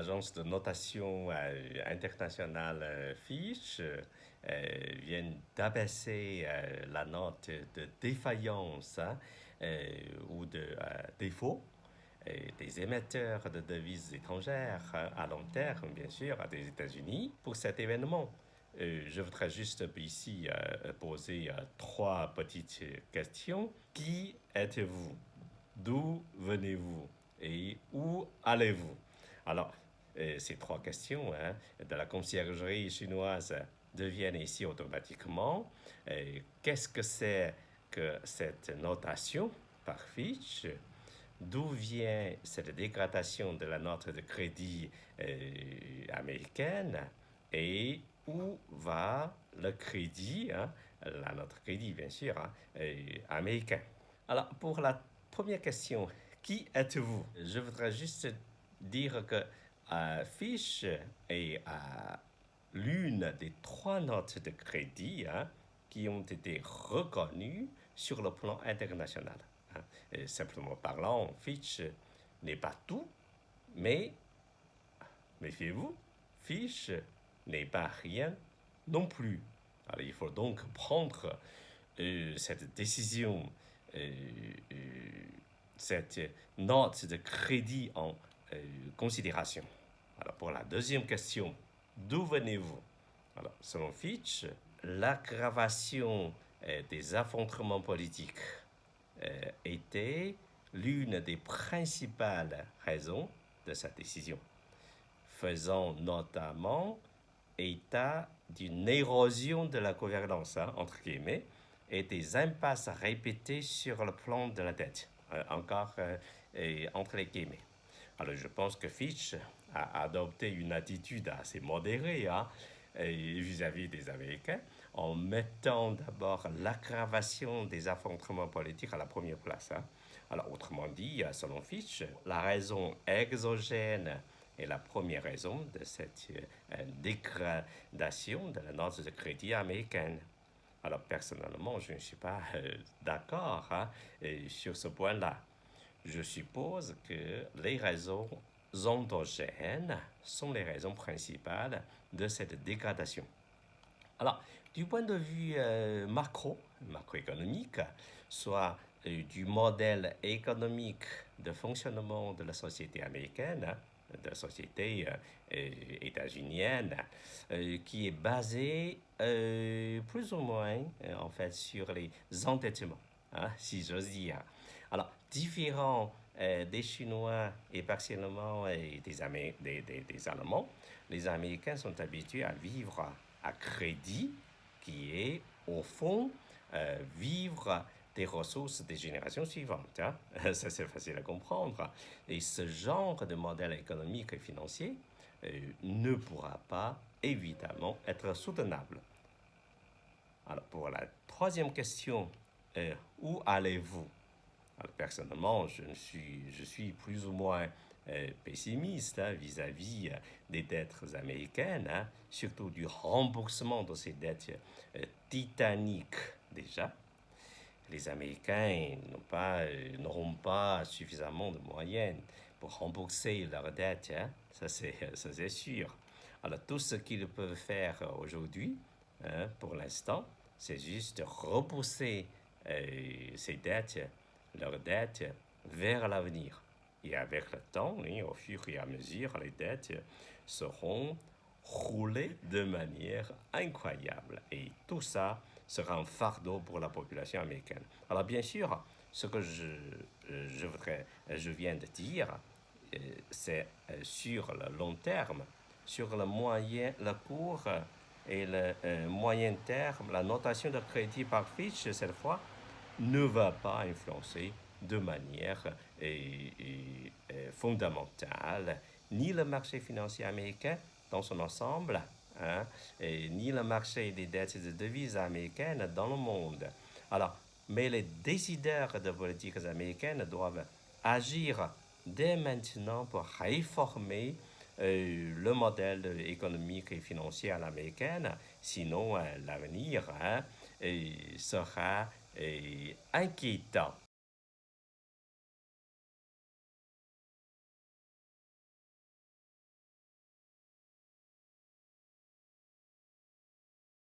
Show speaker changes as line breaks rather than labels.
l'agence de notation internationale Fitch vient d'abaisser la note de défaillance ou de défaut des émetteurs de devises étrangères à long terme, bien sûr, des États-Unis pour cet événement. Je voudrais juste ici poser trois petites questions. Qui êtes-vous? D'où venez-vous? Et où allez-vous? Alors, ces trois questions de la conciergerie chinoise deviennent ici automatiquement. Qu'est-ce que c'est que cette notation par Fitch? D'où vient cette dégradation de la note de crédit américaine? Et où va le crédit, la note de crédit bien sûr, américain? Alors, pour la première question, qui êtes-vous? Je voudrais juste dire que Fitch est l'une des trois notes de crédit qui ont été reconnues sur le plan international. Et simplement parlant, Fitch n'est pas tout, mais méfiez-vous, Fitch n'est pas rien non plus. Alors, il faut donc prendre cette décision, cette note de crédit en considération. Alors, pour la deuxième question, d'où venez-vous? Alors, selon Fitch, l'aggravation des affrontements politiques était l'une des principales raisons de sa décision, faisant notamment état d'une érosion de la gouvernance, entre guillemets, et des impasses répétées sur le plan de la dette, encore entre les guillemets. Alors je pense que Fitch a adopté une attitude assez modérée vis-à-vis des Américains, en mettant d'abord l'aggravation des affrontements politiques à la première place. Alors autrement dit, selon Fitch, la raison exogène est la première raison de cette dégradation de la note de crédit américaine. Alors personnellement, je ne suis pas d'accord sur ce point-là. Je suppose que les raisons endogènes sont les raisons principales de cette dégradation. Alors, du point de vue macroéconomique, soit du modèle économique de fonctionnement de la société américaine, de la société états-unienne, qui est basée plus ou moins en fait sur les endettements, si j'ose dire. Alors, différents des Chinois et partiellement des Allemands, les Américains sont habitués à vivre à crédit, qui est au fond vivre des ressources des générations suivantes. Ça, c'est facile à comprendre. Et ce genre de modèle économique et financier ne pourra pas, évidemment, être soutenable. Alors, pour la troisième question, où allez-vous? Alors, personnellement, je suis plus ou moins pessimiste vis-à-vis des dettes américaines, surtout du remboursement de ces dettes titaniques déjà. Les Américains n'auront pas suffisamment de moyens pour rembourser leurs dettes, ça c'est sûr. Alors tout ce qu'ils peuvent faire aujourd'hui, pour l'instant, c'est juste repousser ces dettes, leurs dettes, vers l'avenir. Et avec le temps, au fur et à mesure, les dettes seront roulées de manière incroyable. Et tout ça sera un fardeau pour la population américaine. Alors bien sûr, ce que je viens de dire, c'est sur le long terme, sur le moyen, le court et le moyen terme, la notation de crédit par Fitch, cette fois, ne va pas influencer de manière fondamentale ni le marché financier américain dans son ensemble, ni le marché des dettes de devises américaines dans le monde. Alors, mais les décideurs de politiques américaines doivent agir dès maintenant pour réformer le modèle économique et financier à l'américaine, sinon l'avenir sera inquiétant.